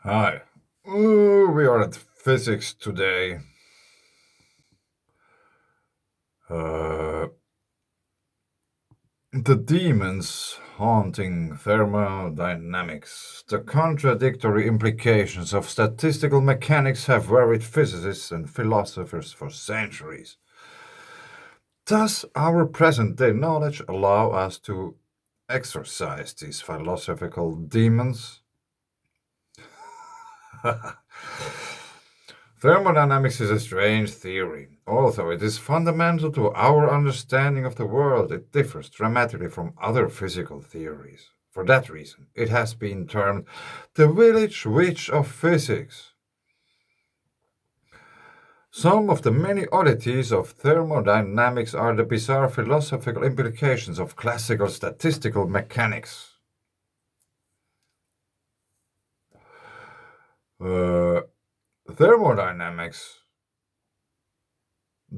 Hi. We are at physics today. Uh, the demons haunting thermodynamics. The contradictory implications of statistical mechanics have worried physicists and philosophers for centuries. Does our present day knowledge allow us to exorcise these philosophical demons? Thermodynamics is a strange theory. Although it is fundamental to our understanding of the world, it differs dramatically from other physical theories. For that reason, it has been termed the village witch of physics. Some of the many oddities of thermodynamics are the bizarre philosophical implications of classical statistical mechanics. Uh, Thermodynamics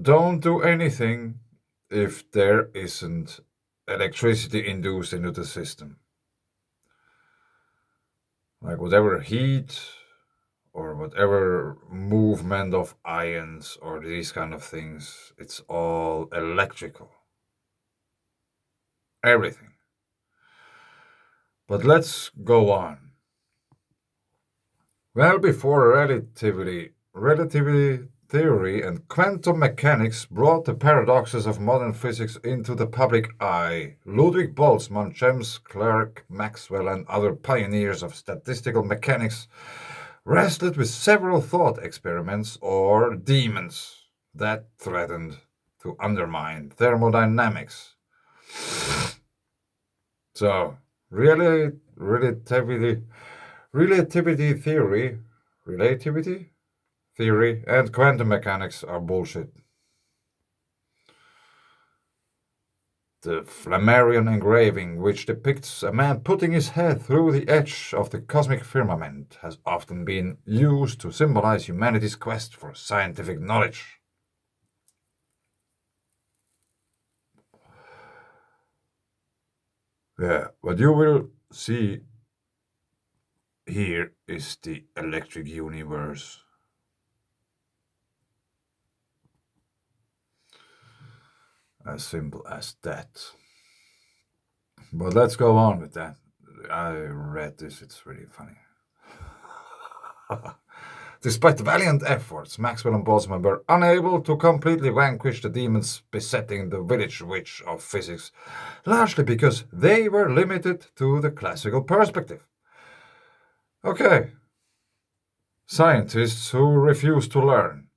don't do anything if there isn't electricity induced into the system. Like whatever heat or whatever movement of ions or these kind of things, it's all electrical. Everything. But let's go on. Well, before relativity theory and quantum mechanics brought the paradoxes of modern physics into the public eye. Ludwig Boltzmann, James Clerk Maxwell, and other pioneers of statistical mechanics wrestled with several thought experiments or demons that threatened to undermine thermodynamics. So, really, relativity theory, relativity theory, and quantum mechanics are bullshit. The Flammarion engraving, which depicts a man putting his head through the edge of the cosmic firmament, has often been used to symbolize humanity's quest for scientific knowledge. Yeah, what you will see here is the electric universe. As simple as that. But let's go on with that. I read this, it's really funny. Despite valiant efforts, Maxwell and Boltzmann were unable to completely vanquish the demons besetting the village witch of physics, largely because they were limited to the classical perspective. Okay, scientists who refuse to learn.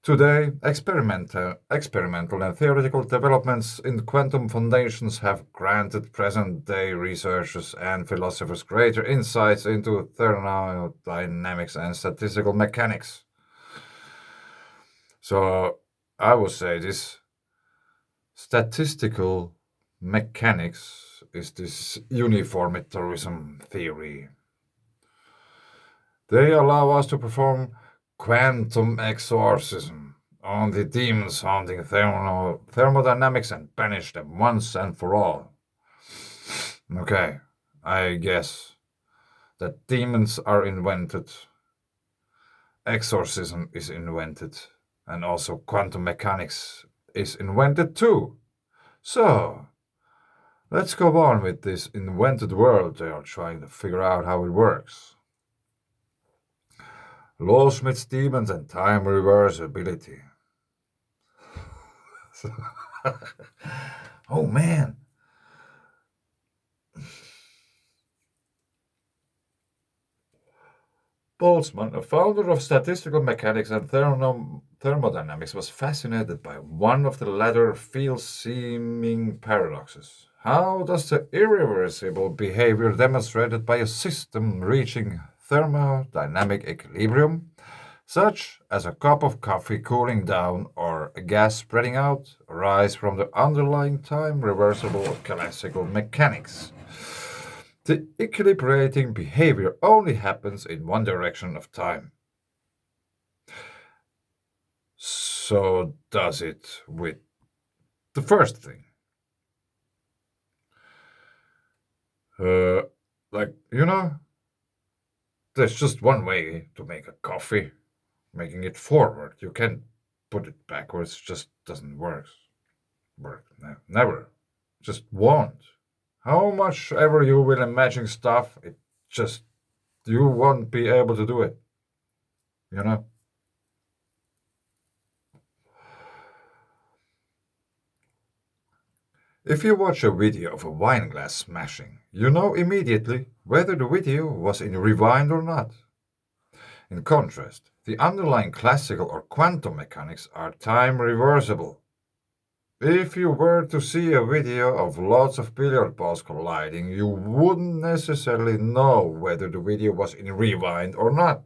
Today, experimental and theoretical developments in quantum foundations have granted present-day researchers and philosophers greater insights into thermodynamics and statistical mechanics. So, I would say this statistical mechanics is this uniformitarianism theory. They allow us to perform quantum exorcism on the demons haunting thermodynamics and banish them once and for all. Okay, I guess that demons are invented, exorcism is invented, and also quantum mechanics is invented too. So, let's go on with this invented world they are trying to figure out how it works. Low-Schmidt's demons and time reversibility. Oh man. Boltzmann, a founder of statistical mechanics and thermodynamics, was fascinated by one of the latter fields' seeming paradoxes. How does the irreversible behavior demonstrated by a system reaching thermodynamic equilibrium, such as a cup of coffee cooling down or a gas spreading out, arise from the underlying time reversible classical mechanics? The equilibrating behavior only happens in one direction of time. So does it with the first thing. Uh, like, There's just one way to make a coffee, making it forward. You can't put it backwards, just doesn't work. Never. Just won't. How much ever you will imagine stuff, it just you won't be able to do it. You know? If you watch a video of a wine glass smashing, you know immediately whether the video was in rewind or not. In contrast, the underlying classical or quantum mechanics are time reversible. If you were to see a video of lots of billiard balls colliding, you wouldn't necessarily know whether the video was in rewind or not.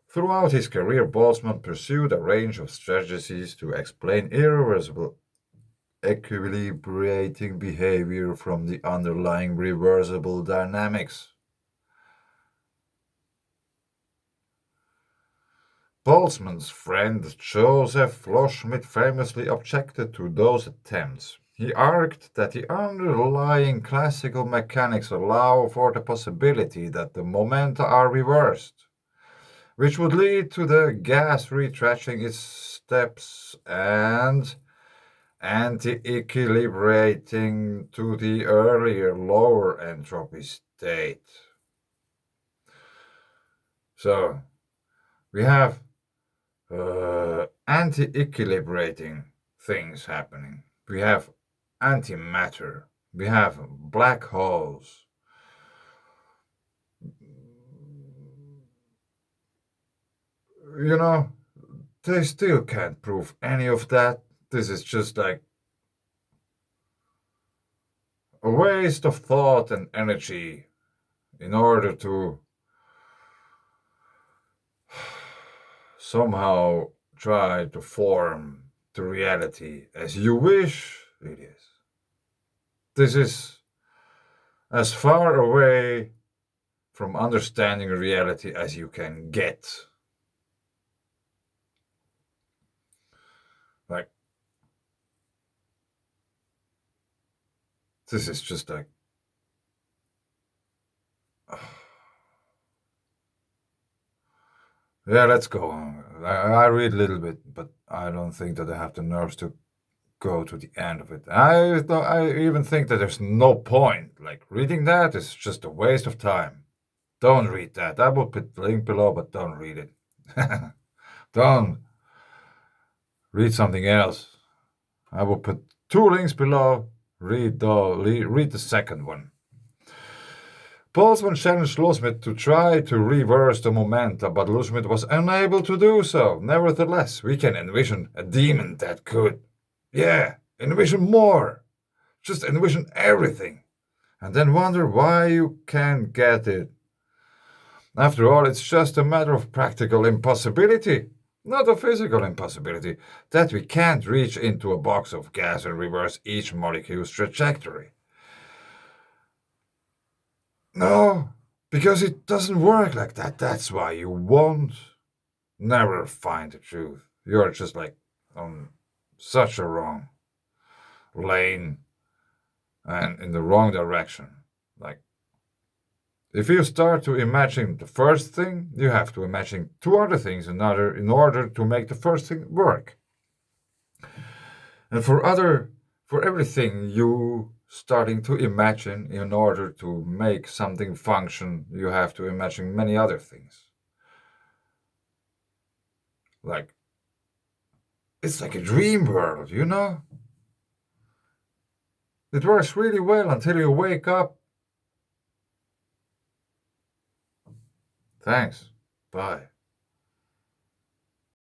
Throughout his career, Boltzmann pursued a range of strategies to explain irreversible equilibrating behavior from the underlying reversible dynamics. Boltzmann's friend Joseph Loschmidt famously objected to those attempts. He argued that the underlying classical mechanics allow for the possibility that the momenta are reversed, which would lead to the gas retracing its steps and anti-equilibrating to the earlier lower entropy state. So we have anti-equilibrating things happening. We have antimatter. We have black holes. You know, they still can't prove any of that. This is just like a waste of thought and energy in order to somehow try to form the reality as you wish it is. This is as far away from understanding reality as you can get. Like, this is just like, yeah, let's go on. I read a little bit, but I don't think that I have the nerves to go to the end of it. I even think that there's no point. Like, reading that is just a waste of time. Don't read that. I will put the link below, but don't read it. Don't read something else. I will put 2 links below. Read the second one. Boltzmann challenged Loschmidt to try to reverse the momentum, but Loschmidt was unable to do so. Nevertheless, we can envision a demon that could. Yeah, envision more. Just envision everything. And then wonder why you can't get it. After all, it's just a matter of practical impossibility, not a physical impossibility, that we can't reach into a box of gas and reverse each molecule's trajectory. No, because it doesn't work like that. That's why you won't never find the truth. You're just like on such a wrong lane and in the wrong direction. Like, if you start to imagine the first thing, you have to imagine 2 other things in order to make the first thing work. And for everything you starting to imagine in order to make something function, you have to imagine many other things. Like, it's like a dream world, you know? It works really well until you wake up. Thanks. Bye.